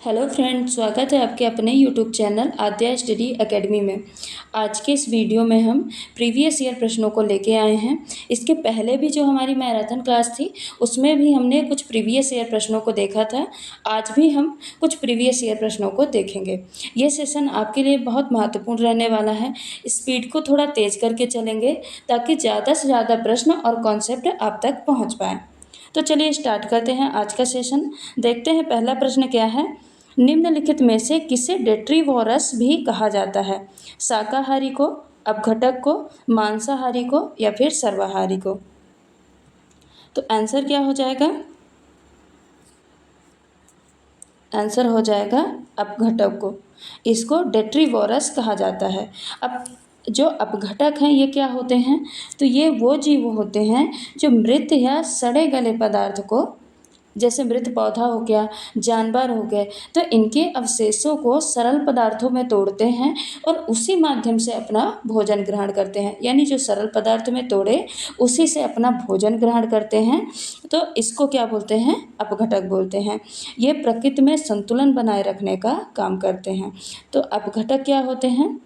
Hello friends, स्वागत है आपके अपने यूट्यूब चैनल आद्या स्टडी एकेडमी में। आज के इस वीडियो में हम प्रीवियस ईयर प्रश्नों को लेके आए हैं। इसके पहले भी जो हमारी मैराथन क्लास थी उसमें भी हमने कुछ प्रीवियस ईयर प्रश्नों को देखा था। आज भी हम कुछ प्रीवियस ईयर प्रश्नों को देखेंगे। ये सेशन आपके लिए बहुत महत्वपूर्ण रहने वाला है। स्पीड को थोड़ा तेज़ करके चलेंगे ताकि ज़्यादा से ज़्यादा प्रश्न और कॉन्सेप्ट आप तक पहुँच पाएँ। तो चलिए स्टार्ट करते हैं आज का सेशन। देखते हैं पहला प्रश्न क्या है। निम्नलिखित में से किसे डेट्रीवोरस भी कहा जाता है? शाकाहारी को, अपघटक को, मांसाहारी को या फिर सर्वाहारी को? तो आंसर क्या हो जाएगा? आंसर हो जाएगा अपघटक को। इसको डेट्रीवोरस कहा जाता है। अब जो अपघटक हैं ये क्या होते हैं? तो ये वो जीव होते हैं जो मृत या सड़े गले पदार्थ को, जैसे मृत पौधा हो गया, जानवर हो गए, तो इनके अवशेषों को सरल पदार्थों में तोड़ते हैं और उसी माध्यम से अपना भोजन ग्रहण करते हैं। यानी जो सरल पदार्थ में तोड़े उसी से अपना भोजन ग्रहण करते हैं, तो इसको क्या बोलते हैं? अपघटक बोलते हैं। ये प्रकृति में संतुलन बनाए रखने का काम करते हैं। तो अपघटक क्या होते हैं?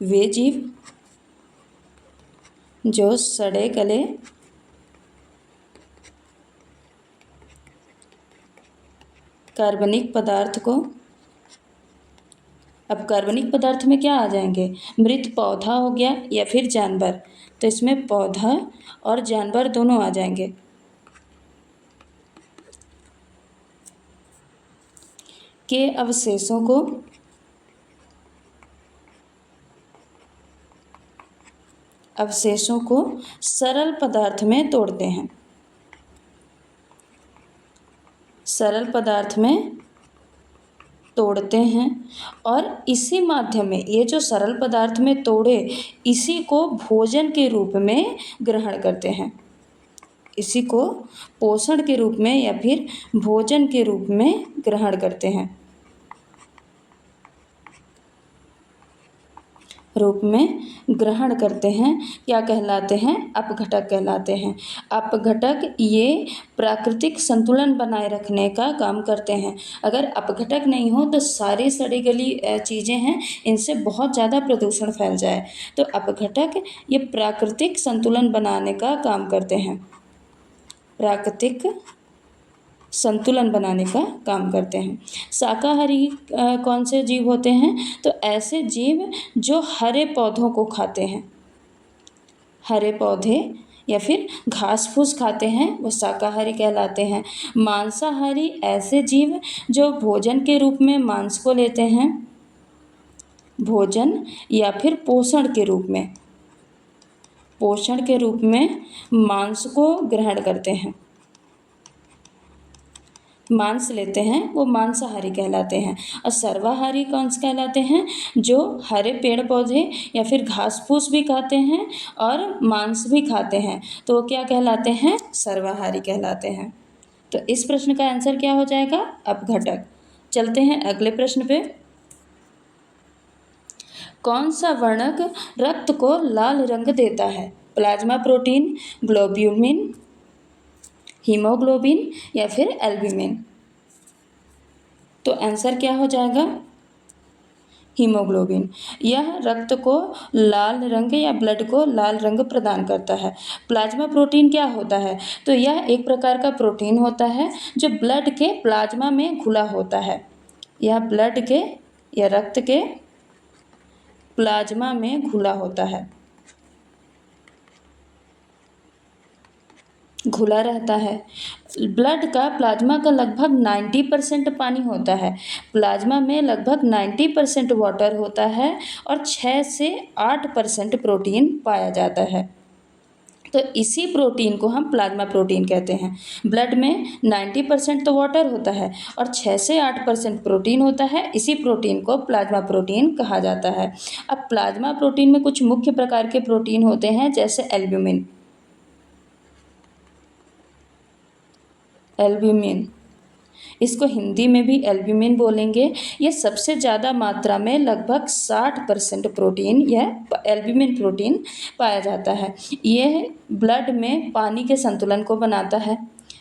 वे जीव जो सड़े गले कार्बनिक पदार्थ को, अब कार्बनिक पदार्थ में क्या आ जाएंगे? मृत पौधा हो गया या फिर जानवर, तो इसमें पौधा और जानवर दोनों आ जाएंगे। के अवशेषों को सरल पदार्थ में तोड़ते हैं। सरल पदार्थ में तोड़ते हैं और इसी माध्यम में ये जो सरल पदार्थ में तोड़े इसी को भोजन के रूप में ग्रहण करते हैं। इसी को पोषण के रूप में या फिर भोजन के रूप में ग्रहण करते हैं, रूप में ग्रहण करते हैं। क्या कहलाते हैं? अपघटक कहलाते हैं। अपघटक ये प्राकृतिक संतुलन बनाए रखने का काम करते हैं। अगर अपघटक नहीं हो तो सारी सड़ी गली चीज़ें हैं, इनसे बहुत ज़्यादा प्रदूषण फैल जाए। तो अपघटक ये प्राकृतिक संतुलन बनाने का काम करते हैं, प्राकृतिक संतुलन बनाने का काम करते हैं। शाकाहारी कौन से जीव होते हैं? तो ऐसे जीव जो हरे पौधों को खाते हैं, हरे पौधे या फिर घास फूस खाते हैं, वो शाकाहारी कहलाते हैं। मांसाहारी ऐसे जीव जो भोजन के रूप में मांस को लेते हैं, भोजन या फिर पोषण के रूप में, पोषण के रूप में मांस को ग्रहण करते हैं, मांस लेते हैं, वो मांसाहारी कहलाते हैं। और सर्वाहारी कौन से कहलाते हैं? जो हरे पेड़ पौधे या फिर घास फूस भी खाते हैं और मांस भी खाते हैं, तो वो क्या कहलाते हैं? सर्वाहारी कहलाते हैं। तो इस प्रश्न का आंसर क्या हो जाएगा? अपघटक। चलते हैं अगले प्रश्न पे। कौन सा वर्णक रक्त को लाल रंग देता है? प्लाज्मा प्रोटीन, ग्लोब्यूलिन, हीमोग्लोबिन या फिर एल्ब्यूमिन? तो आंसर क्या हो जाएगा? हीमोग्लोबिन। यह रक्त को लाल रंग या ब्लड को लाल रंग प्रदान करता है। प्लाज्मा प्रोटीन क्या होता है? तो यह एक प्रकार का प्रोटीन होता है जो ब्लड के प्लाज्मा में घुला होता है। यह ब्लड के या रक्त के प्लाज्मा में घुला होता है, घुला रहता है। ब्लड का, प्लाज्मा का लगभग 90% पानी होता है। प्लाज्मा में लगभग 90% वाटर होता है और 6 से 8% प्रोटीन पाया जाता है। तो इसी प्रोटीन को हम प्लाज्मा प्रोटीन कहते हैं। ब्लड में 90% तो वाटर होता है और 6 से 8% प्रोटीन होता है। इसी प्रोटीन को प्लाज्मा प्रोटीन कहा जाता है। अब प्लाज्मा प्रोटीन में कुछ मुख्य प्रकार के प्रोटीन होते हैं, जैसे एल्ब्यूमिन, एल्ब्यूमिन, इसको हिंदी में भी एल्ब्यूमिन बोलेंगे। ये सबसे ज़्यादा मात्रा में लगभग 60% प्रोटीन, यह एल्ब्यूमिन प्रोटीन पाया जाता है। यह ब्लड में पानी के संतुलन को बनाता है,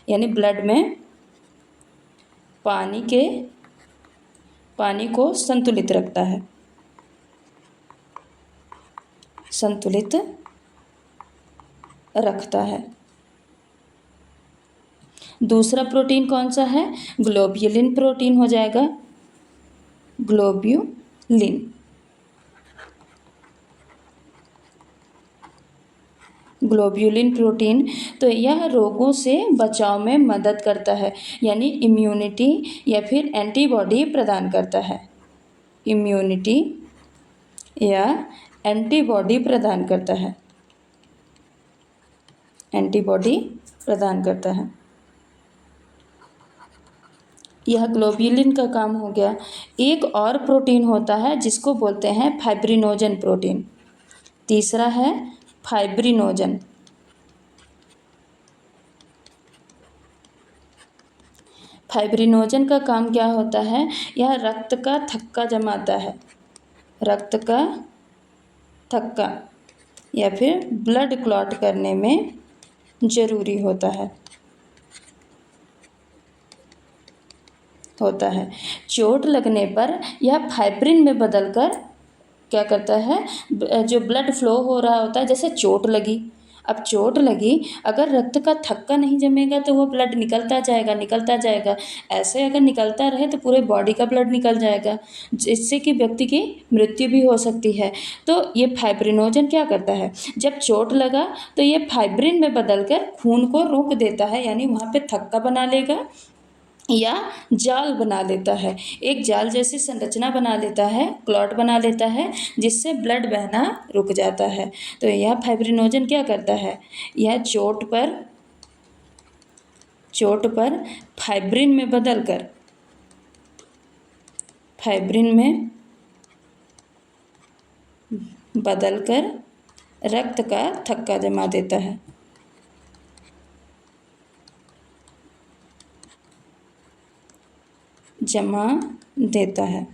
यानी ब्लड में पानी को संतुलित रखता है, संतुलित रखता है। दूसरा प्रोटीन कौन सा है? ग्लोब्युलिन प्रोटीन हो जाएगा, ग्लोब्युलिन। ग्लोब्युलिन प्रोटीन तो यह रोगों से बचाव में मदद करता है, यानी इम्यूनिटी या फिर एंटीबॉडी प्रदान करता है, इम्यूनिटी या एंटीबॉडी प्रदान करता है, एंटीबॉडी प्रदान करता है। यह ग्लोब्युलिन का काम हो गया। एक और प्रोटीन होता है जिसको बोलते हैं फाइब्रिनोजन प्रोटीन। तीसरा है फाइब्रिनोजन। फाइब्रिनोजन का काम क्या होता है? यह रक्त का थक्का जमाता है, रक्त का थक्का या फिर ब्लड क्लॉट करने में ज़रूरी होता है। चोट लगने पर यह फाइब्रिन में बदलकर क्या करता है? जो ब्लड फ्लो हो रहा होता है, जैसे चोट लगी, अब चोट लगी, अगर रक्त का थक्का नहीं जमेगा तो वो ब्लड निकलता जाएगा। ऐसे अगर निकलता रहे तो पूरे बॉडी का ब्लड निकल जाएगा, जिससे कि व्यक्ति की मृत्यु भी हो सकती है। तो ये फाइब्रिनोजन क्या करता है? जब चोट लगा तो ये फाइब्रिन में बदलकर खून को रोक देता है, यानी वहाँ पे थक्का बना लेगा या जाल बना लेता है, एक जाल जैसी संरचना बना लेता है, क्लॉट बना लेता है, जिससे ब्लड बहना रुक जाता है। तो यह फाइब्रिनोजन क्या करता है? यह चोट पर फाइब्रिन में बदलकर रक्त का थक्का जमा देता है। जमा देता है।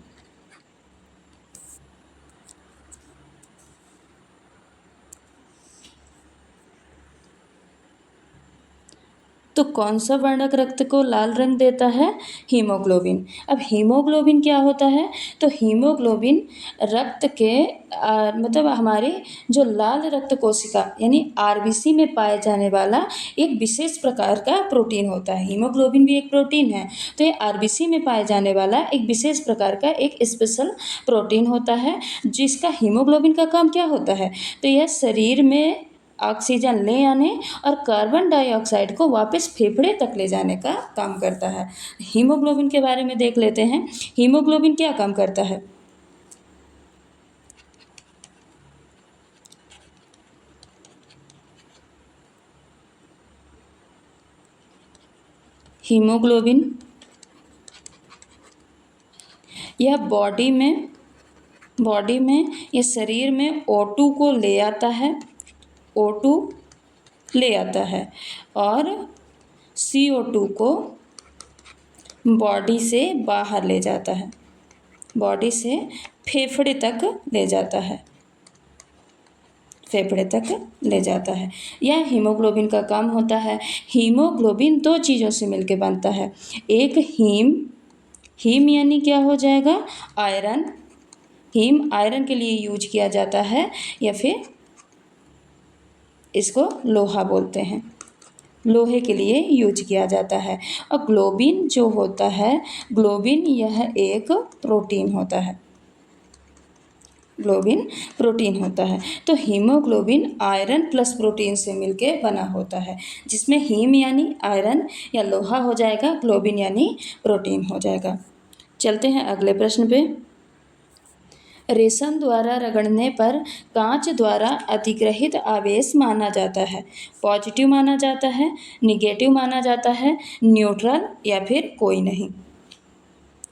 तो कौन सा वर्णक रक्त को लाल रंग देता है? हीमोग्लोबिन। अब हीमोग्लोबिन क्या होता है? तो हीमोग्लोबिन रक्त के मतलब हमारे जो लाल रक्त कोशिका यानी आरबीसी में पाए जाने वाला एक विशेष प्रकार का प्रोटीन होता है। हीमोग्लोबिन भी एक प्रोटीन है, तो ये आरबीसी में पाए जाने वाला एक विशेष प्रकार का एक स्पेशल प्रोटीन होता है, जिसका हीमोग्लोबिन का काम क्या होता है? तो यह शरीर में ऑक्सीजन ले आने और कार्बन डाइऑक्साइड को वापस फेफड़े तक ले जाने का काम करता है। हीमोग्लोबिन के बारे में देख लेते हैं। हीमोग्लोबिन क्या काम करता है? हीमोग्लोबिन यह बॉडी में ये शरीर में O2 को ले आता है, O2 ले आता है और CO2 को बॉडी से बाहर ले जाता है, बॉडी से फेफड़े तक ले जाता है, फेफड़े तक ले जाता है। यह हीमोग्लोबिन का काम होता है। हीमोग्लोबिन दो चीज़ों से मिलकर बनता है। एक हीम यानी क्या हो जाएगा? आयरन। हीम आयरन के लिए यूज किया जाता है, या फिर इसको लोहा बोलते हैं, लोहे के लिए यूज किया जाता है। और ग्लोबिन जो होता है, ग्लोबिन यह एक प्रोटीन होता है, ग्लोबिन प्रोटीन होता है। तो हीमोग्लोबिन आयरन प्लस प्रोटीन से मिलके बना होता है, जिसमें हीम यानी आयरन या लोहा हो जाएगा, ग्लोबिन यानी प्रोटीन हो जाएगा। चलते हैं अगले प्रश्न पे। रेशम द्वारा रगड़ने पर कांच द्वारा अधिग्रहित आवेश माना जाता है, पॉजिटिव माना जाता है, निगेटिव माना जाता है, न्यूट्रल या फिर कोई नहीं।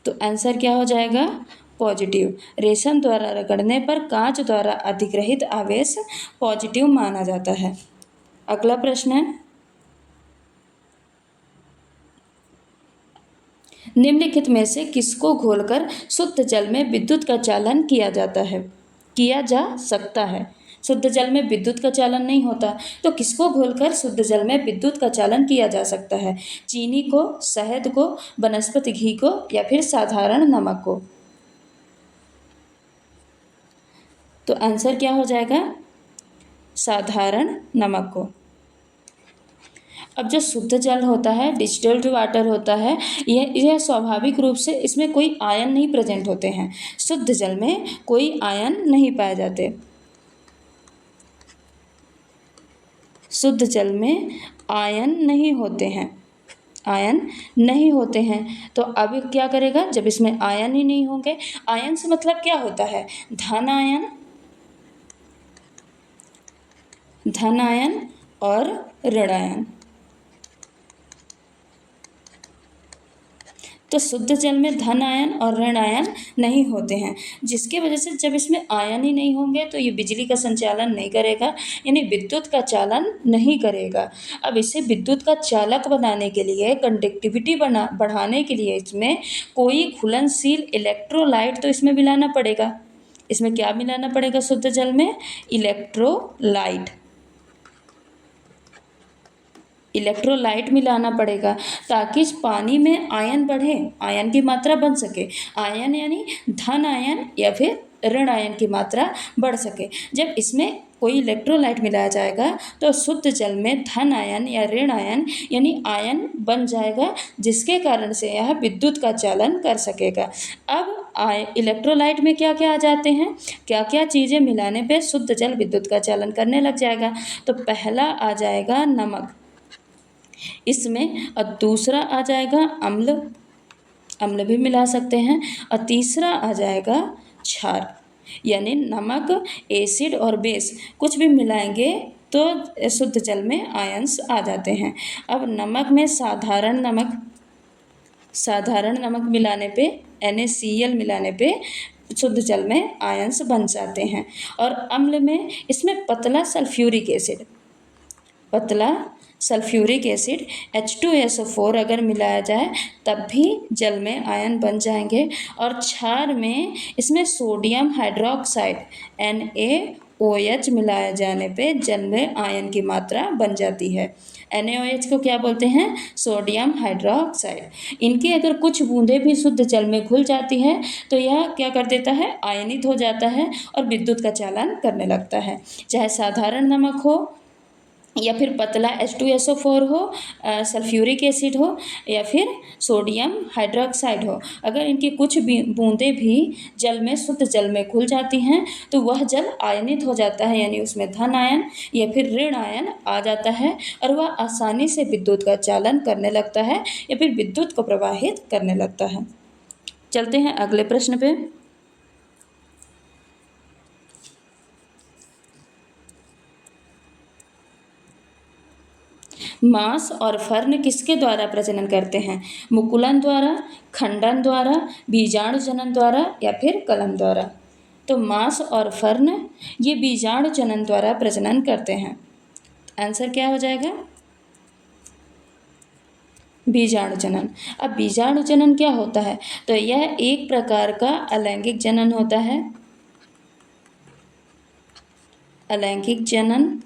तो आंसर क्या हो जाएगा? पॉजिटिव। रेशम द्वारा रगड़ने पर कांच द्वारा अधिग्रहित आवेश पॉजिटिव माना जाता है। अगला प्रश्न है, निम्नलिखित में से किसको घोलकर शुद्ध जल में विद्युत का चालन किया जा सकता है? शुद्ध जल में विद्युत का चालन नहीं होता, तो किसको घोलकर शुद्ध जल में विद्युत का चालन किया जा सकता है? चीनी को, शहद को, वनस्पति घी को या फिर साधारण नमक को? तो आंसर क्या हो जाएगा? साधारण नमक को। अब जो शुद्ध जल होता है, डिस्टिल्ड वाटर होता है, यह स्वाभाविक रूप से इसमें कोई आयन नहीं प्रेजेंट होते हैं। शुद्ध जल में कोई आयन नहीं पाए जाते। शुद्ध जल में आयन नहीं होते हैं, आयन नहीं होते हैं। तो अब क्या करेगा? जब इसमें आयन ही नहीं होंगे, आयन से मतलब क्या होता है? धन आयन, धन आयन और ऋण आयन। तो शुद्ध जल में धन आयन और ऋण आयन नहीं होते हैं, जिसकी वजह से जब इसमें आयन ही नहीं होंगे तो ये बिजली का संचालन नहीं करेगा, यानी विद्युत का चालन नहीं करेगा। अब इसे विद्युत का चालक बनाने के लिए, कंडक्टिविटी बढ़ाने के लिए इसमें कोई घुलनशील इलेक्ट्रोलाइट तो इसमें मिलाना पड़ेगा। इसमें क्या मिलाना पड़ेगा शुद्ध जल में? इलेक्ट्रोलाइट, इलेक्ट्रोलाइट मिलाना पड़ेगा ताकि इस पानी में आयन बढ़े, आयन की मात्रा बन सके। आयन यानी धन आयन या फिर ऋण आयन की मात्रा बढ़ सके। जब इसमें कोई इलेक्ट्रोलाइट मिलाया जाएगा तो शुद्ध जल में धन आयन या ऋण आयन यानी आयन बन जाएगा, जिसके कारण से यह विद्युत का चालन कर सकेगा। अब इलेक्ट्रोलाइट में क्या क्या आ जाते हैं, क्या क्या चीज़ें मिलाने पे शुद्ध जल विद्युत का चालन करने लग जाएगा? तो पहला आ जाएगा नमक इसमें, और दूसरा आ जाएगा अम्ल, अम्ल भी मिला सकते हैं, और तीसरा आ जाएगा क्षार, यानी नमक, एसिड और बेस कुछ भी मिलाएंगे तो शुद्ध जल में आयंस आ जाते हैं। अब नमक में साधारण नमक मिलाने पे, NaCl मिलाने पे शुद्ध जल में आयंस बन जाते हैं। और अम्ल में इसमें पतला सल्फ्यूरिक एसिड H2SO4 अगर मिलाया जाए तब भी जल में आयन बन जाएंगे। और क्षार में इसमें सोडियम हाइड्रोक्साइड NaOH मिलाया जाने पे जल में आयन की मात्रा बन जाती है। NaOH को क्या बोलते हैं? Sodium hydroxide. इनकी अगर कुछ बूंदें भी शुद्ध जल में घुल जाती है तो यह क्या कर देता है? आयनित हो जाता है और विद्युत का चालन करने लगता है। चाहे साधारण नमक हो या फिर पतला H2SO4 हो, सल्फ्यूरिक एसिड हो या फिर सोडियम हाइड्रोक्साइड हो, अगर इनकी कुछ बूंदें भी जल में, शुद्ध जल में घुल जाती हैं तो वह जल आयनित हो जाता है, यानी उसमें धन आयन या फिर ऋण आयन आ जाता है और वह आसानी से विद्युत का चालन करने लगता है या फिर विद्युत को प्रवाहित करने लगता है। चलते हैं अगले प्रश्न पे। मांस और फर्न किसके द्वारा प्रजनन करते हैं? मुकुलन द्वारा, खंडन द्वारा, बीजाणु जनन द्वारा या फिर कलम द्वारा? तो मांस और फर्न ये बीजाणु जनन द्वारा प्रजनन करते हैं। आंसर क्या हो जाएगा? बीजाणु जनन। अब बीजाणु जनन क्या होता है? तो यह एक प्रकार का अलैंगिक जनन होता है। अलैंगिक जनन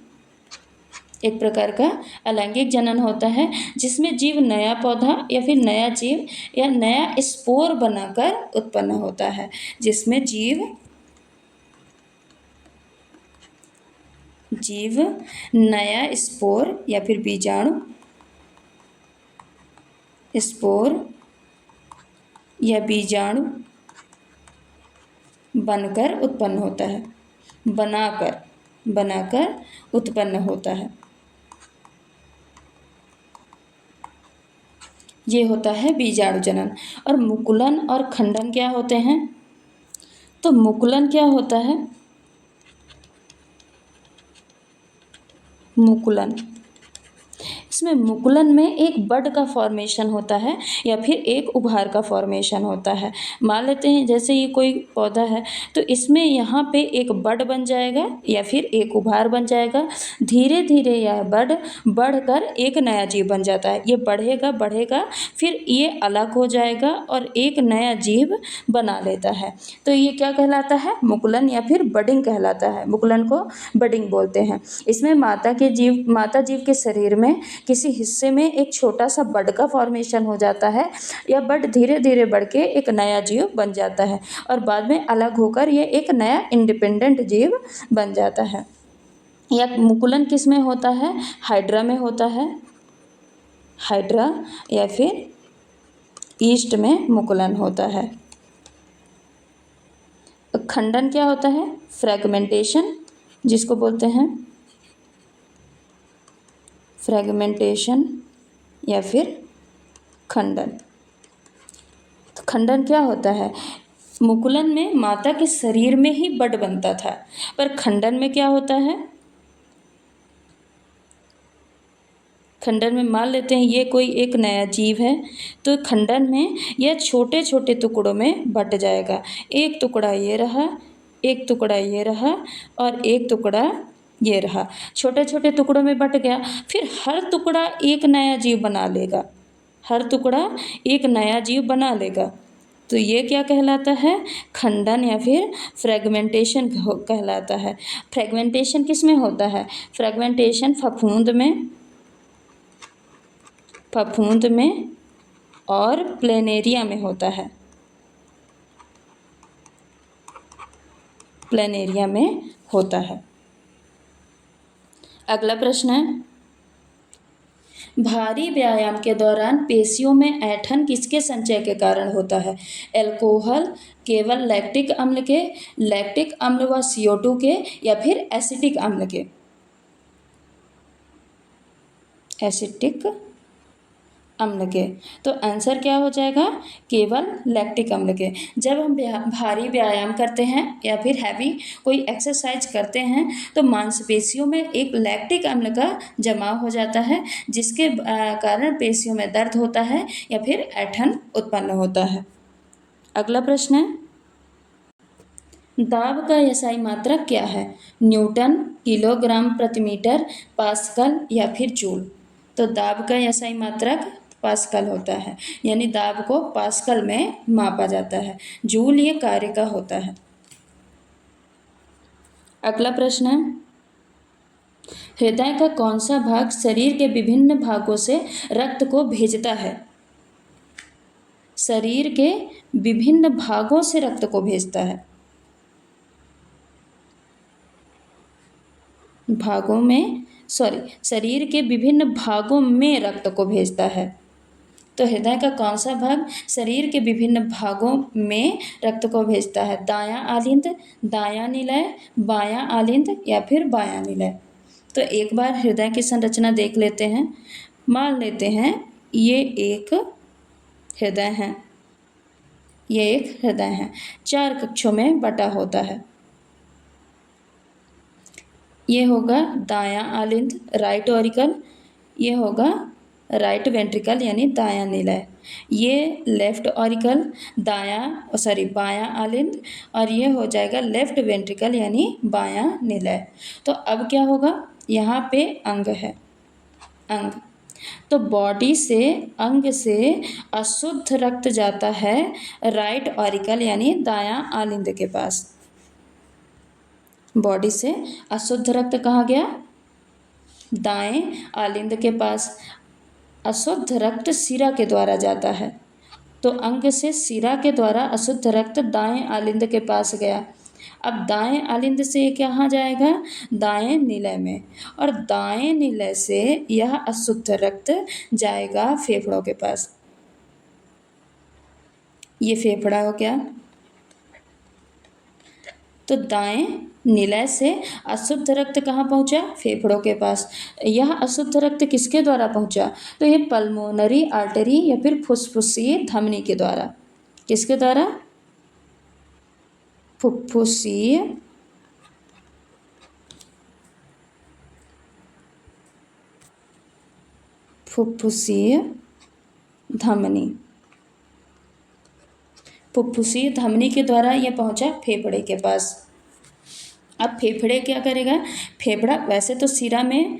एक प्रकार का अलैंगिक जनन होता है जिसमें जीव नया पौधा या फिर नया जीव या नया स्पोर बनाकर उत्पन्न होता है, जिसमें जीव नया स्पोर या फिर बीजाणु, स्पोर या बीजाणु बनकर उत्पन्न होता है, बनाकर उत्पन्न होता है। ये होता है बीजाणु जनन। और मुकुलन और खंडन क्या होते हैं? तो मुकुलन क्या होता है? मुकुलन इसमें मुकुलन में एक बड का फॉर्मेशन होता है या फिर एक उभार का फॉर्मेशन होता है। मान लेते हैं जैसे ये कोई पौधा है तो इसमें यहाँ पे एक बड बन जाएगा या फिर एक उभार बन जाएगा। धीरे धीरे यह बड बढ़कर एक नया जीव बन जाता है। ये बढ़ेगा बढ़ेगा फिर ये अलग हो जाएगा और एक नया जीव बना लेता है। तो ये क्या कहलाता है? मुकुलन या फिर बडिंग कहलाता है। मुकुलन को बडिंग बोलते हैं। इसमें माता जीव के शरीर में किसी हिस्से में एक छोटा सा बड का फॉर्मेशन हो जाता है। यह बड धीरे धीरे बढ़ के एक नया जीव बन जाता है और बाद में अलग होकर ये एक नया इंडिपेंडेंट जीव बन जाता है। यह मुकुलन किस में होता है? हाइड्रा में होता है। हाइड्रा या फिर ईस्ट में मुकुलन होता है। खंडन क्या होता है? फ्रेगमेंटेशन, जिसको बोलते हैं फ्रेगमेंटेशन या फिर खंडन। तो खंडन क्या होता है? मुकुलन में माता के शरीर में ही बड बनता था, पर खंडन में क्या होता है? खंडन में मान लेते हैं ये कोई एक नया जीव है तो खंडन में यह छोटे छोटे टुकड़ों में बट जाएगा। एक टुकड़ा ये रहा, एक टुकड़ा ये रहा और एक टुकड़ा ये रहा। छोटे छोटे टुकड़ों में बट गया, फिर हर टुकड़ा एक नया जीव बना लेगा। हर टुकड़ा एक नया जीव बना लेगा। तो ये क्या कहलाता है? खंडन या फिर फ्रेगमेंटेशन कहलाता है। फ्रेगमेंटेशन किस में होता है? फ्रेगमेंटेशन फफूंद में और प्लेनेरिया में होता है। प्लेनेरिया में होता है। अगला प्रश्न है, भारी व्यायाम के दौरान पेशियों में ऐंठन किसके संचय के कारण होता है? अल्कोहल, केवल लैक्टिक अम्ल के, लैक्टिक अम्ल व CO2 के या फिर एसिटिक अम्ल के? एसिटिक अम्ल के। तो आंसर क्या हो जाएगा? केवल लैक्टिक अम्ल के। जब हम भारी व्यायाम करते हैं या फिर हैवी कोई एक्सरसाइज करते हैं तो मांसपेशियों में एक लैक्टिक अम्ल का जमाव हो जाता है, जिसके कारण पेशियों में दर्द होता है या फिर ऐंठन उत्पन्न होता है। अगला प्रश्न है, दाब का एसआई मात्रक क्या है? न्यूटन, किलोग्राम प्रति मीटर, पास्कल या फिर जूल? तो दाब का एसआई मात्रक पास्कल होता है, यानी दाब को पास्कल में मापा जाता है। जूल ये कार्य का होता है। अगला प्रश्न है, हृदय का कौन सा भाग शरीर के विभिन्न भागों से रक्त को भेजता है? शरीर के विभिन्न भागों से रक्त को भेजता है। शरीर के विभिन्न भागों में रक्त को भेजता है। तो हृदय का कौन सा भाग शरीर के विभिन्न भागों में रक्त को भेजता है? दायां आलिंद, दायां निलय, बायां आलिंद या फिर बायां निलय? तो एक बार हृदय की संरचना देख लेते हैं। मान लेते हैं ये एक हृदय है, ये एक हृदय है, 4 कक्षों में बटा होता है। ये होगा दायां आलिंद, राइट ऑरिकल, ये होगा राइट वेंट्रिकल यानी दायां निलय, ये लेफ्ट ऑरिकल बायां आलिंद और ये हो जाएगा लेफ्ट वेंट्रिकल यानी बायां निलय। तो अब क्या होगा? यहाँ पे अंग है, अंग। तो बॉडी से, अंग से अशुद्ध रक्त जाता है राइट ऑरिकल यानी दायां आलिंद के पास। बॉडी से अशुद्ध रक्त कहाँ गया? दाएं आलिंद के पास। अशुद्ध रक्त शिरा के द्वारा जाता है, तो अंग से शिरा के द्वारा अशुद्ध रक्त दाएं आलिंद के पास गया। अब दाएं आलिंद से कहाँ जाएगा? दाएं निलय में, और दाएं निलय से यह अशुद्ध रक्त जाएगा फेफड़ों के पास। ये फेफड़ा हो गया। तो दाएं निलय से अशुद्ध रक्त कहाँ पहुँचा? फेफड़ों के पास। यह अशुद्ध रक्त किसके द्वारा पहुँचा? तो ये पल्मोनरी आर्टरी या फिर फुफ्फुसीय धमनी के द्वारा। किसके द्वारा? फुफ्फुसीय फुफ्फुसीय धमनी। फुफ्फुसीय धमनी के द्वारा यह पहुंचा फेफड़े के पास। अब फेफड़े क्या करेगा? फेफड़ा वैसे तो शिरा में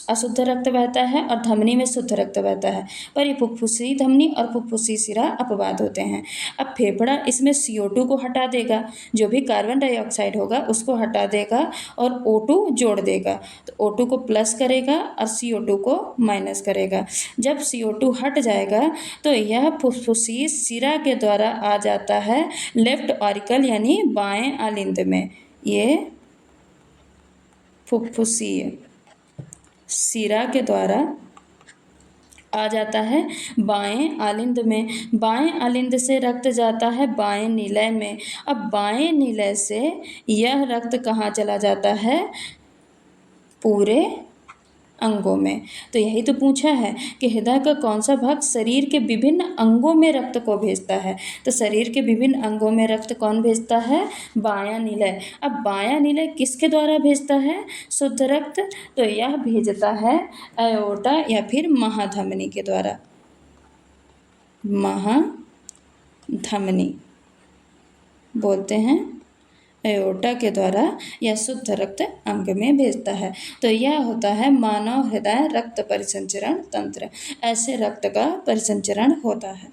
अशुद्ध रक्त बहता है और धमनी में शुद्ध रक्त बहता है, पर ये फुफ्फुसी धमनी और फुफ्फुसी शिरा अपवाद होते हैं। अब फेफड़ा इसमें CO2 को हटा देगा, जो भी कार्बन डाइऑक्साइड होगा उसको हटा देगा और O2 जोड़ देगा। तो O2 को प्लस करेगा और CO2 को माइनस करेगा। जब CO2 हट जाएगा तो यह फुफ्फुसी शिरा के द्वारा आ जाता है लेफ्ट ऑरिकल यानी बाएं आलिंद में। ये फुफ्फुसीय शिरा के द्वारा आ जाता है बाएं आलिंद में। बाएं आलिंद से रक्त जाता है बाएं नीलय में। अब बाएं नीलय से यह रक्त कहाँ चला जाता है? पूरे अंगों में। तो यही तो पूछा है कि हृदय का कौन सा भाग शरीर के विभिन्न अंगों में रक्त को भेजता है। तो शरीर के विभिन्न अंगों में रक्त कौन भेजता है? बायां नीलय। अब बायां नीलय किसके द्वारा भेजता है शुद्ध रक्त? तो यह भेजता है एओर्टा या फिर महाधमनी के द्वारा। महाधमनी बोलते हैं, एओर्टा के द्वारा यह शुद्ध रक्त अंग में भेजता है। तो यह होता है मानव हृदय रक्त परिसंचरण तंत्र। ऐसे रक्त का परिसंचरण होता है।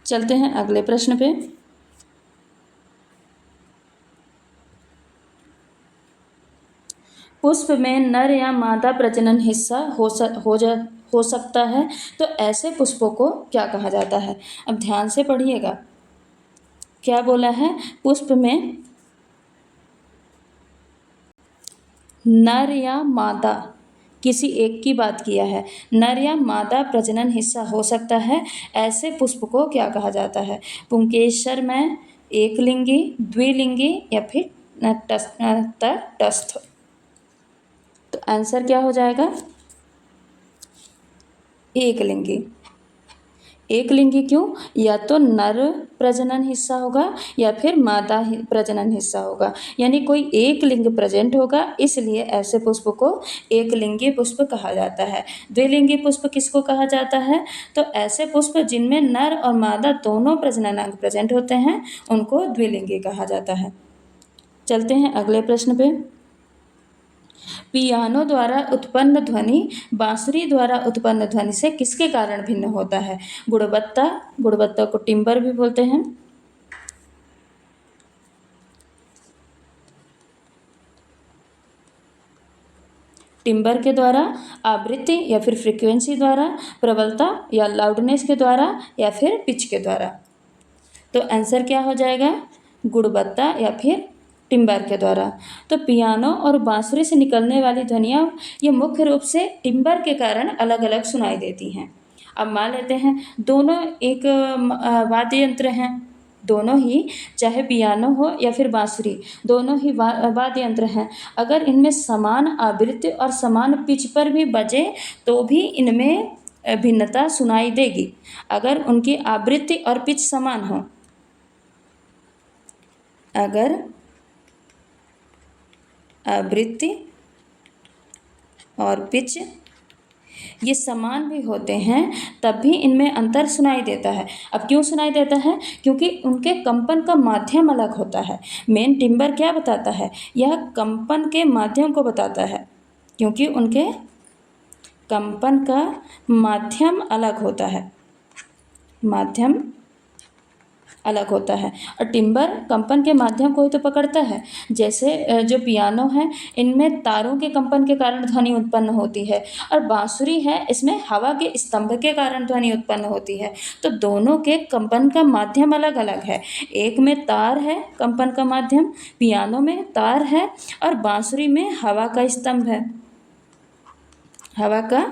चलते हैं अगले प्रश्न पे। पुष्प में नर या मादा प्रजनन हिस्सा हो सकता है, तो ऐसे पुष्पों को क्या कहा जाता है? अब ध्यान से पढ़िएगा, क्या बोला है? पुष्प में नर या मादा किसी एक की बात किया है। नर या मादा प्रजनन हिस्सा हो सकता है, ऐसे पुष्प को क्या कहा जाता है? पुंकेसर में एकलिंगी, द्विलिंगी या फिर तटस्थ। तो आंसर क्या हो जाएगा? एकलिंगी। एकलिंगी क्यों? या तो नर प्रजनन हिस्सा होगा या फिर मादा प्रजनन हिस्सा होगा, यानी कोई एक लिंग प्रेजेंट होगा, इसलिए ऐसे पुष्प को एकलिंगी पुष्प कहा जाता है। द्विलिंगी पुष्प किसको कहा जाता है? तो ऐसे पुष्प जिनमें नर और मादा दोनों प्रजनन अंग प्रेजेंट होते हैं उनको द्विलिंगी कहा जाता है। चलते हैं अगले प्रश्न पे। पियानो द्वारा उत्पन्न ध्वनि बांसुरी द्वारा उत्पन्न ध्वनि से किसके कारण भिन्न होता है? गुणवत्ता को टिम्बर भी बोलते हैं। टिम्बर के द्वारा, आवृत्ति या फिर फ्रीक्वेंसी द्वारा, प्रबलता या लाउडनेस के द्वारा या फिर पिच के द्वारा। तो आंसर क्या हो जाएगा? गुणवत्ता या फिर टिम्बर के द्वारा। तो पियानो और बांसुरी से निकलने वाली ध्वनियाँ ये मुख्य रूप से टिम्बर के कारण अलग अलग सुनाई देती हैं। अब मान लेते हैं दोनों एक वाद्य यंत्र हैं, दोनों ही, चाहे पियानो हो या फिर बांसुरी, दोनों ही वाद्य यंत्र हैं। अगर इनमें समान आवृत्ति और समान पिच पर भी बजे तो भी इनमें भिन्नता सुनाई देगी। अगर उनकी आवृत्ति और पिच समान हो, अगर आवृत्ति और पिच ये समान भी होते हैं तब भी इनमें अंतर सुनाई देता है। अब क्यों सुनाई देता है? क्योंकि उनके कंपन का माध्यम अलग होता है। मेन टिम्बर क्या बताता है? यह कंपन के माध्यम को बताता है, क्योंकि उनके कंपन का माध्यम अलग होता है, माध्यम अलग होता है। और टिम्बर कंपन के माध्यम को ही तो पकड़ता है। जैसे जो पियानो है इनमें तारों के कंपन के कारण ध्वनि उत्पन्न होती है, और बांसुरी है इसमें हवा के स्तंभ के कारण ध्वनि उत्पन्न होती है। तो दोनों के कंपन का माध्यम अलग अलग है। एक में तार है कंपन का माध्यम, पियानो में तार है, और बांसुरी में हवा का स्तंभ है, हवा का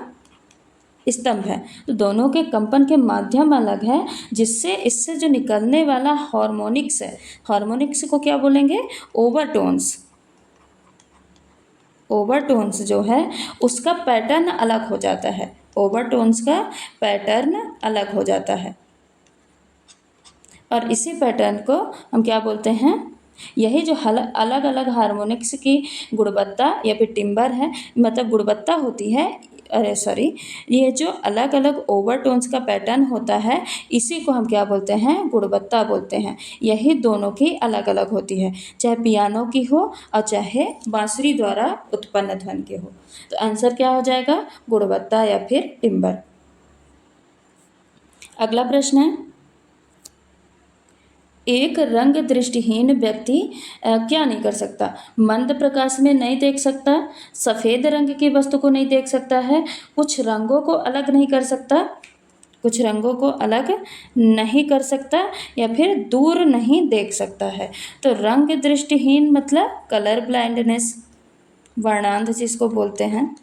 स्तंभ है। तो दोनों के कंपन के माध्यम अलग है, जिससे इससे जो निकलने वाला हार्मोनिक्स है, हार्मोनिक्स को क्या बोलेंगे? ओवरटोन्स। ओवरटोन्स जो है उसका पैटर्न अलग हो जाता है, ओवरटोन्स का पैटर्न अलग हो जाता है, और इसी पैटर्न को हम क्या बोलते हैं? यही जो अलग अलग हार्मोनिक्स की गुणवत्ता या फिर टिम्बर है, मतलब गुणवत्ता होती है, अरे सॉरी, ये जो अलग अलग ओवरटोन्स का पैटर्न होता है, इसी को हम क्या बोलते हैं, गुणवत्ता बोलते हैं। यही दोनों की अलग अलग होती है, चाहे पियानो की हो और चाहे बांसुरी द्वारा उत्पन्न ध्वनि की हो। तो आंसर क्या हो जाएगा, गुणवत्ता या फिर टिम्बर। अगला प्रश्न है, एक रंग दृष्टिहीन व्यक्ति क्या नहीं कर सकता, मंद प्रकाश में नहीं देख सकता, सफ़ेद रंग की वस्तु को नहीं देख सकता है, कुछ रंगों को अलग नहीं कर सकता, कुछ रंगों को अलग नहीं कर सकता, या फिर दूर नहीं देख सकता है। तो रंग दृष्टिहीन मतलब कलर ब्लाइंडनेस, वर्णांध जिसको बोलते हैं,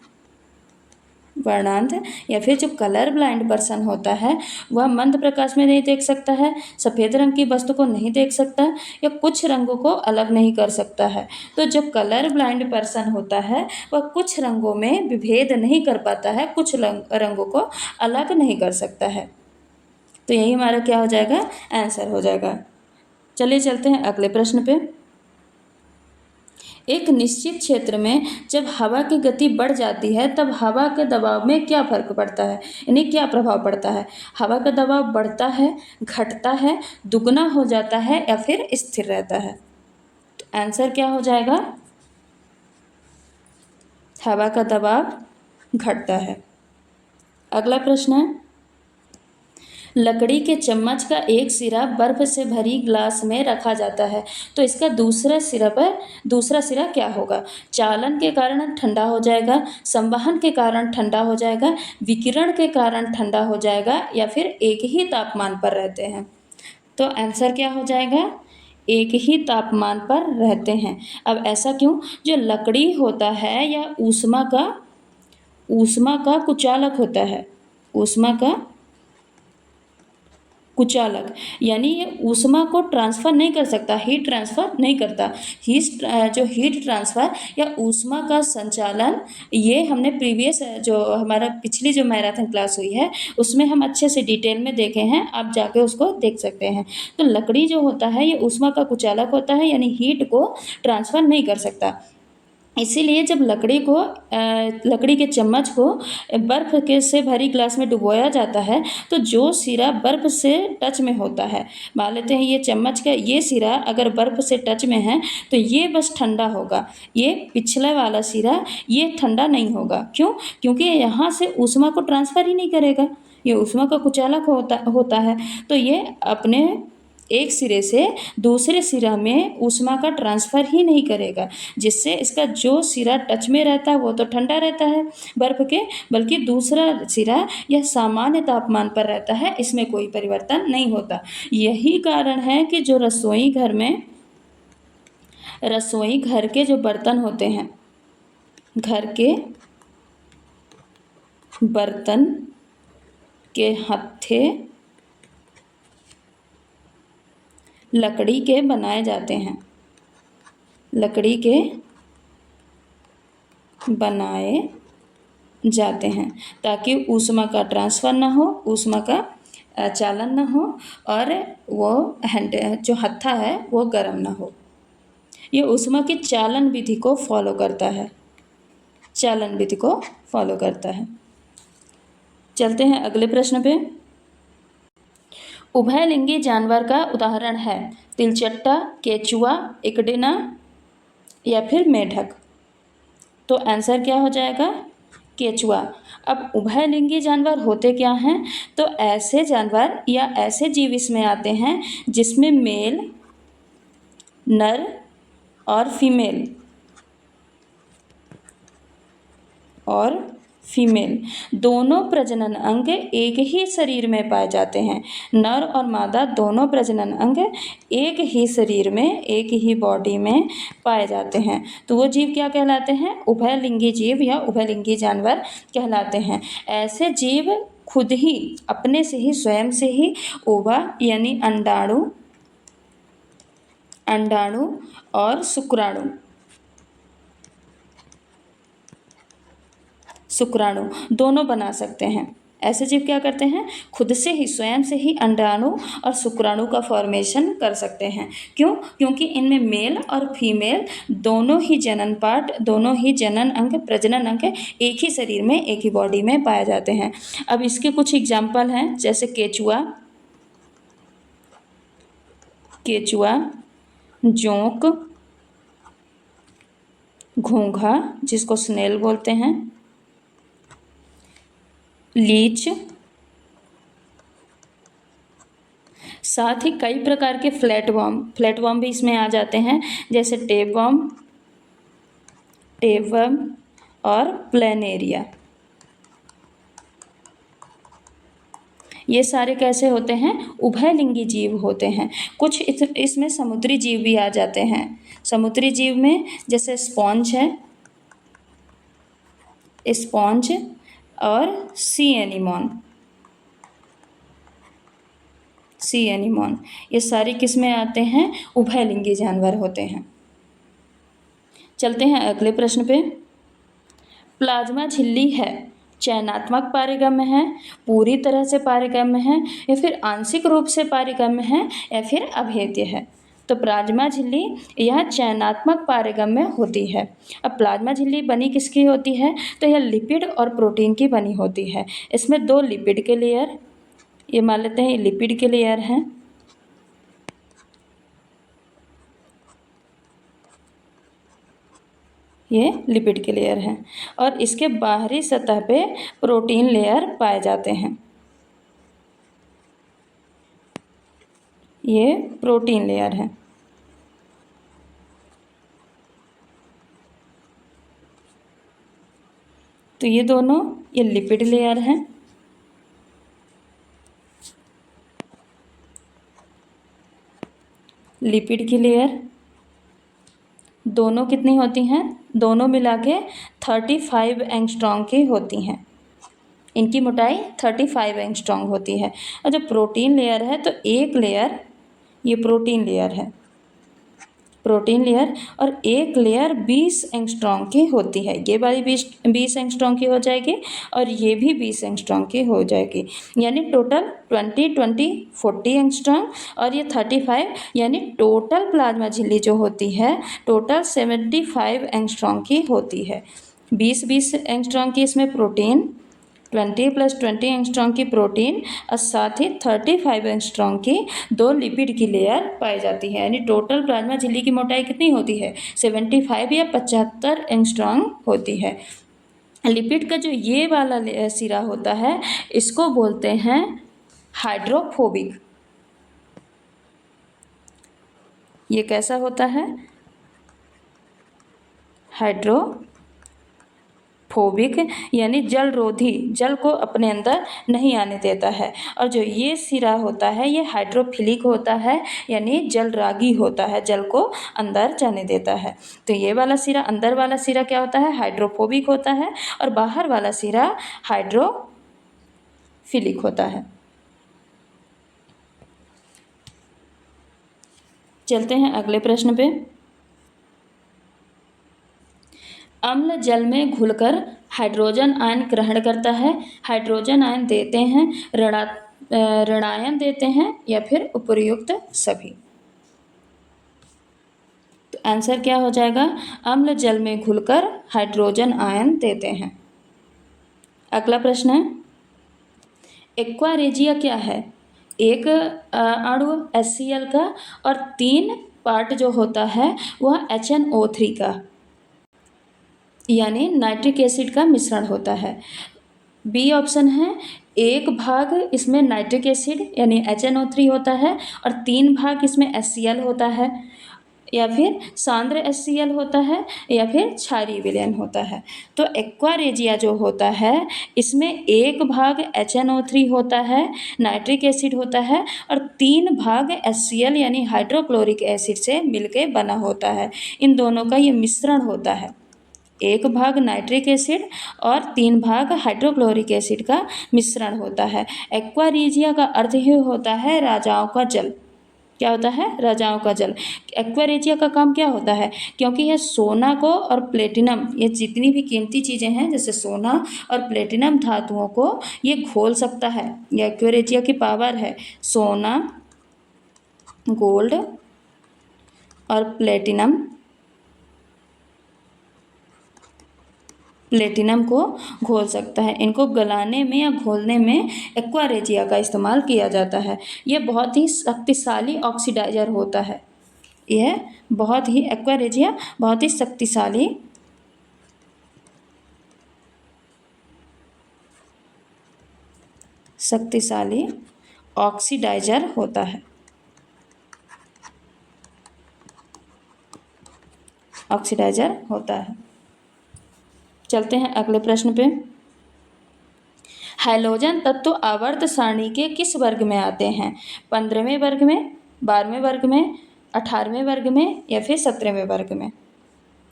वर्णांध, या फिर जो कलर ब्लाइंड पर्सन होता है वह मंद प्रकाश में नहीं देख सकता है, सफ़ेद रंग की वस्तु को नहीं देख सकता, या कुछ रंगों को अलग नहीं कर सकता है। तो जो कलर ब्लाइंड पर्सन होता है वह कुछ रंगों में विभेद नहीं कर पाता है, कुछ रंगों को अलग नहीं कर सकता है। तो यही हमारा क्या हो जाएगा, आंसर हो जाएगा। चलिए चलते हैं अगले प्रश्न पे। एक निश्चित क्षेत्र में जब हवा की गति बढ़ जाती है तब हवा के दबाव में क्या फर्क पड़ता है, यानी क्या प्रभाव पड़ता है। हवा का दबाव बढ़ता है, घटता है, दुगना हो जाता है, या फिर स्थिर रहता है। तो आंसर क्या हो जाएगा, हवा का दबाव घटता है। अगला प्रश्न है, लकड़ी के चम्मच का एक सिरा बर्फ से भरी ग्लास में रखा जाता है, तो इसका दूसरा सिरा क्या होगा। चालन के कारण ठंडा हो जाएगा, संवहन के कारण ठंडा हो जाएगा, विकिरण के कारण ठंडा हो जाएगा, या फिर एक ही तापमान पर रहते हैं। तो आंसर क्या हो जाएगा, एक ही तापमान पर रहते हैं। अब ऐसा क्यों, जो लकड़ी होता है या ऊष्मा का कुचालक होता है, ऊष्मा का कुचालक, यानी ये ऊष्मा को ट्रांसफ़र नहीं कर सकता, हीट ट्रांसफ़र नहीं करता। जो हीट ट्रांसफ़र या ऊष्मा का संचालन, ये हमने प्रीवियस जो हमारा पिछली जो मैराथन क्लास हुई है उसमें हम अच्छे से डिटेल में देखे हैं, आप जाके उसको देख सकते हैं। तो लकड़ी जो होता है ये ऊष्मा का कुचालक होता है, यानी हीट को ट्रांसफ़र नहीं कर सकता। इसीलिए जब लकड़ी के चम्मच को बर्फ़ के से भरी ग्लास में डुबोया जाता है, तो जो सिरा बर्फ़ से टच में होता है, मान लेते हैं ये चम्मच का ये सिरा अगर बर्फ़ से टच में है तो ये बस ठंडा होगा, ये पिछला वाला सिरा ये ठंडा नहीं होगा। क्यों, क्योंकि यहाँ से ऊष्मा को ट्रांसफ़र ही नहीं करेगा, ये ऊष्मा का कुचालक होता है। तो ये अपने एक सिरे से दूसरे सिरा में ऊष्मा का ट्रांसफ़र ही नहीं करेगा, जिससे इसका जो सिरा टच में रहता है वो तो ठंडा रहता है बर्फ़ के, बल्कि दूसरा सिरा यह सामान्य तापमान पर रहता है, इसमें कोई परिवर्तन नहीं होता। यही कारण है कि जो रसोई घर के जो बर्तन होते हैं, घर के बर्तन के हत्थे लकड़ी के बनाए जाते हैं, लकड़ी के बनाए जाते हैं, ताकि ऊष्मा का ट्रांसफ़र ना हो, ऊष्मा का चालन ना हो, और वो जो हत्था है वो गर्म ना हो। ये ऊष्मा की चालन विधि को फॉलो करता है, चालन विधि को फॉलो करता है। चलते हैं अगले प्रश्न पे। उभयलिंगी जानवर का उदाहरण है तिलचट्टा, केचुआ, इकडिना, या फिर मेढक। तो आंसर क्या हो जाएगा, केचुआ। अब उभयलिंगी जानवर होते क्या हैं, तो ऐसे जानवर या ऐसे जीव इसमें आते हैं जिसमें मेल, नर और फीमेल दोनों प्रजनन अंग एक ही शरीर में पाए जाते हैं। नर और मादा दोनों प्रजनन अंग एक ही शरीर में, एक ही बॉडी में पाए जाते हैं। तो वो जीव क्या कहलाते हैं, उभयलिंगी जीव या उभयलिंगी जानवर कहलाते हैं। ऐसे जीव खुद ही अपने से ही स्वयं से ही ओवा यानी अंडाणु और शुक्राणु दोनों बना सकते हैं। ऐसे जीव क्या करते हैं, खुद से ही स्वयं से ही अंडाणु और शुक्राणु का फॉर्मेशन कर सकते हैं। क्यों? क्योंकि इनमें मेल और फीमेल दोनों ही जनन पार्ट, दोनों ही जनन अंग, प्रजनन अंग एक ही शरीर में, एक ही बॉडी में पाए जाते हैं। अब इसके कुछ एग्जाम्पल हैं, जैसे केचुआ, जोंक, घोंघा जिसको स्नेल बोलते हैं, लीच, साथ ही कई प्रकार के फ्लैटवर्म भी इसमें आ जाते हैं, जैसे टेपवर्म और प्लेनेरिया। ये सारे कैसे होते हैं, उभयलिंगी जीव होते हैं। कुछ इसमें समुद्री जीव भी आ जाते हैं। समुद्री जीव में जैसे स्पॉन्ज है, स्पॉन्ज और सी एनीमोन, ये सारी किस में आते हैं, उभयलिंगी जानवर होते हैं। चलते हैं अगले प्रश्न पे। प्लाज्मा झिल्ली है चयनात्मक पारगम्य है, पूरी तरह से पारगम्य है, या फिर आंशिक रूप से पारगम्य है, या फिर अभेद्य है। तो प्लाज्मा झिल्ली यह चयनात्मक पारगम्य होती है। अब प्लाज्मा झिल्ली बनी किसकी होती है, तो यह लिपिड और प्रोटीन की बनी होती है। इसमें 2 लिपिड के लेयर, ये मान लेते हैं लिपिड के लेयर हैं, ये लिपिड के लेयर हैं, और इसके बाहरी सतह पे प्रोटीन लेयर पाए जाते हैं। ये प्रोटीन लेयर है। तो ये दोनों, ये लिपिड लेयर हैं, लिपिड की लेयर दोनों कितनी होती हैं, दोनों मिला के 35 एंगस्ट्रॉन्ग की होती हैं। इनकी मोटाई 35 एंगस्ट्रॉन्ग होती है। और जो प्रोटीन लेयर है, तो एक लेयर, ये प्रोटीन लेयर है, प्रोटीन लेयर, और एक लेयर 20 एंगस्ट्रॉन्ग की होती है। ये वाली 20 एंगस्ट्रॉन्ग की हो जाएगी, और ये भी 20 एंगस्ट्रॉन्ग की हो जाएगी। यानी टोटल 40 एंगस्ट्रॉन्ग, और ये 35, यानी टोटल प्लाज्मा झिल्ली जो होती है टोटल 75 एंगस्ट्रॉन्ग की होती है। 20 एंगस्ट्रॉन्ग की इसमें प्रोटीन, 20 + 20 एंगस्ट्रॉन्ग की प्रोटीन, और साथ ही 35 एंगस्ट्रॉन्ग की 2 लिपिड की लेयर पाई जाती है। यानी टोटल प्लाज्मा झिल्ली की मोटाई कितनी होती है, 75 या 75 एंगस्ट्रॉन्ग होती है। लिपिड का जो ये वाला सिरा होता है, इसको बोलते हैं हाइड्रोफोबिक। ये कैसा होता है, हाइड्रोफोबिक, यानी जलरोधी, जल को अपने अंदर नहीं आने देता है। और जो ये सिरा होता है, ये हाइड्रोफिलिक होता है, यानी जलरागी होता है, जल को अंदर जाने देता है। तो ये वाला सिरा, अंदर वाला सिरा क्या होता है, हाइड्रोफोबिक होता है, और बाहर वाला सिरा हाइड्रोफिलिक होता है। चलते हैं अगले प्रश्न पे। अम्ल जल में घुलकर हाइड्रोजन आयन ग्रहण करता है, हाइड्रोजन आयन देते हैं, ऋणायन देते हैं, या फिर उपर्युक्त सभी। तो आंसर क्या हो जाएगा, अम्ल जल में घुलकर हाइड्रोजन आयन देते हैं। अगला प्रश्न है, एक्वारेजिया क्या है, एक अणु HCl का, और 3 पार्ट जो होता है वह HNO3 का, यानी नाइट्रिक एसिड का मिश्रण होता है। बी ऑप्शन है, 1 भाग इसमें नाइट्रिक एसिड यानी HNO3 होता है, और 3 भाग इसमें HCl होता है, या फिर सांद्र HCl होता है, या फिर क्षारीय विलयन होता है। तो एक्वारेजिया जो होता है, इसमें 1 भाग HNO3 होता है, नाइट्रिक एसिड होता है, और 3 भाग HCl यानी हाइड्रोक्लोरिक एसिड से मिलके बना होता है। इन दोनों का ये मिश्रण होता है, 1 भाग नाइट्रिक एसिड और 3 भाग हाइड्रोक्लोरिक एसिड का मिश्रण होता है। एक्वारेजिया का अर्थ ही होता है राजाओं का जल। क्या होता है, रजाओं का जल। एक्वा रेजिया का काम क्या होता है, क्योंकि यह सोना को और प्लेटिनम, ये जितनी भी कीमती चीज़ें हैं जैसे सोना और प्लेटिनम धातुओं को ये घोल सकता है। ये एक्वा रेजिया की पावर है, सोना, गोल्ड और प्लेटिनम को घोल सकता है। इनको गलाने में या घोलने में एक्वा रेजिया का इस्तेमाल किया जाता है। ये बहुत ही शक्तिशाली ऑक्सीडाइजर होता है। यह बहुत ही, एक्वा रेजिया बहुत ही शक्तिशाली ऑक्सीडाइजर होता है। ऑक्सीडाइजर होता है। चलते हैं अगले प्रश्न पे। हैलोजन तत्व आवर्त सारणी के किस वर्ग में आते हैं, 15वें वर्ग में, 12वें वर्ग में, 18वें वर्ग में या फिर 17वें वर्ग में।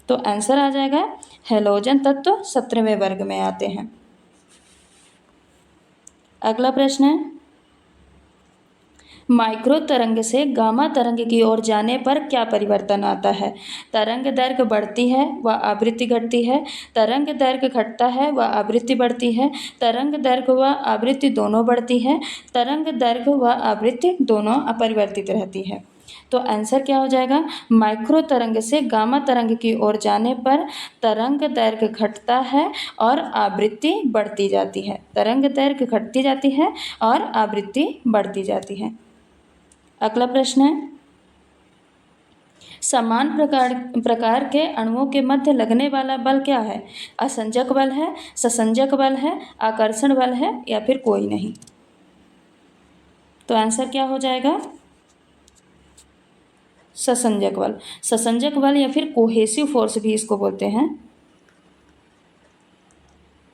तो आंसर आ जाएगा हैलोजन तत्व 17वें वर्ग में आते हैं। अगला प्रश्न है, माइक्रो तरंग से गामा तरंग की ओर जाने पर क्या परिवर्तन आता है। तरंग दैर्घ्य बढ़ती है व आवृत्ति घटती है, तरंग दैर्घ्य घटता है व आवृत्ति बढ़ती है, तरंग दैर्घ्य व आवृत्ति दोनों बढ़ती है, तरंग दैर्घ्य व आवृत्ति दोनों अपरिवर्तित रहती है। तो आंसर क्या हो जाएगा, माइक्रो तरंग से गामा तरंग की ओर जाने पर तरंग दैर्घ्य घटता है और आवृत्ति बढ़ती जाती है। तरंग दैर्घ्य घटती जाती है और आवृत्ति बढ़ती जाती है। अगला प्रश्न है, समान प्रकार के अणुओं के मध्य लगने वाला बल क्या है। असंजक बल है, ससंजक बल है, आकर्षण बल है या फिर कोई नहीं। तो आंसर क्या हो जाएगा, ससंजक बल। ससंजक बल या फिर कोहेसिव फोर्स भी इसको बोलते हैं,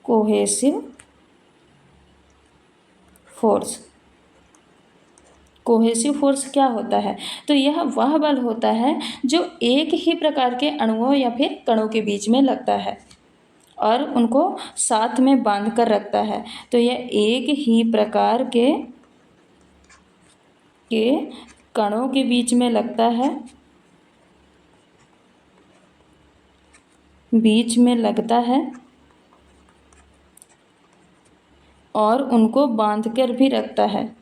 कोहेसिव फोर्स। कोहेसिव फोर्स क्या होता है, तो यह वह बल होता है जो एक ही प्रकार के अणुओं या फिर कणों के बीच में लगता है और उनको साथ में बांध कर रखता है। तो यह एक ही प्रकार के कणों के बीच में लगता है, और उनको बांध कर भी रखता है,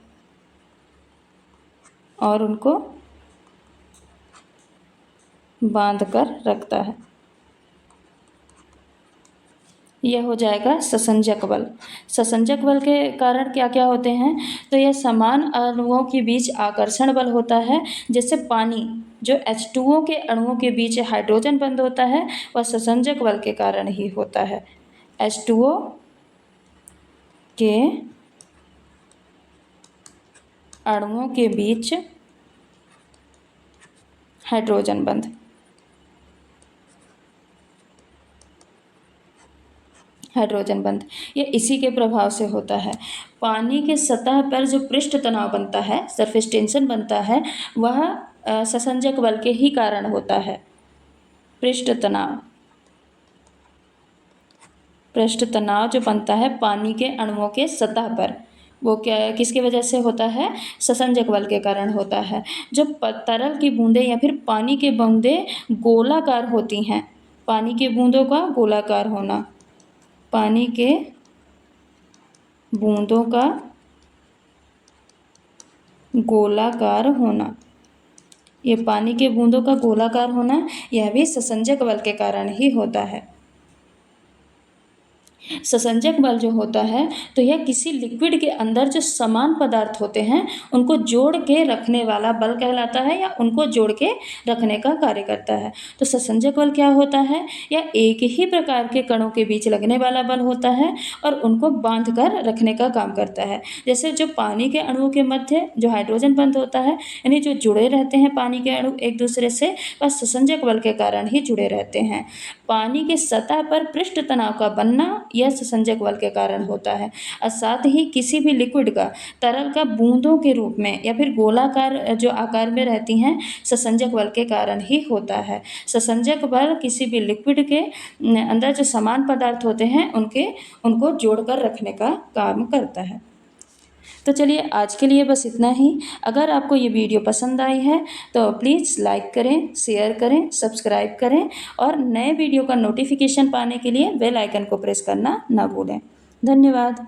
यह हो जाएगा ससंजक बल। ससंजक बल के कारण क्या क्या होते हैं, तो यह समान अणुओं के बीच आकर्षण बल होता है। जैसे पानी जो H2O के अणुओं के बीच हाइड्रोजन बंध होता है वह ससंजक बल के कारण ही होता है। H2O के अणुओं के बीच हाइड्रोजन बंध, ये इसी के प्रभाव से होता है। पानी के सतह पर जो पृष्ठ तनाव बनता है, सरफेस टेंशन बनता है, वह ससंजक बल के ही कारण होता है। पृष्ठ तनाव जो बनता है पानी के अणुओं के सतह पर, वो क्या, किसकी वजह से होता है, ससंजक बल के कारण होता है। जब तरल की बूंदें या फिर पानी के बूंदें गोलाकार होती हैं, पानी के बूंदों का गोलाकार होना, पानी के बूंदों का गोलाकार होना, ये पानी के बूंदों का गोलाकार होना यह भी ससंजक बल के कारण ही होता है। ससंजक बल जो होता है तो यह किसी लिक्विड के अंदर जो समान पदार्थ होते हैं उनको जोड़ के रखने वाला बल कहलाता है, या उनको जोड़ के रखने का कार्य करता है। तो ससंजक बल क्या होता है, यह एक ही प्रकार के कणों के बीच लगने वाला बल होता है और उनको बांध कर रखने का काम करता है। जैसे जो पानी के अणुओं के मध्य जो हाइड्रोजन बंध होता है, यानी जो जुड़े रहते हैं पानी के अणु एक दूसरे से, वह ससंजक बल के कारण ही जुड़े रहते हैं। पानी के सतह पर पृष्ठ तनाव का बनना यह ससंजक बल के कारण होता है। और साथ ही किसी भी लिक्विड का तरल का बूंदों के रूप में या फिर गोलाकार जो आकार में रहती हैं, ससंजक बल के कारण ही होता है। ससंजक बल किसी भी लिक्विड के अंदर जो समान पदार्थ होते हैं उनको जोड़कर रखने का काम करता है। तो चलिए आज के लिए बस इतना ही। अगर आपको ये वीडियो पसंद आई है तो प्लीज़ लाइक करें, शेयर करें, सब्सक्राइब करें और नए वीडियो का नोटिफिकेशन पाने के लिए बेल आइकन को प्रेस करना ना भूलें। धन्यवाद।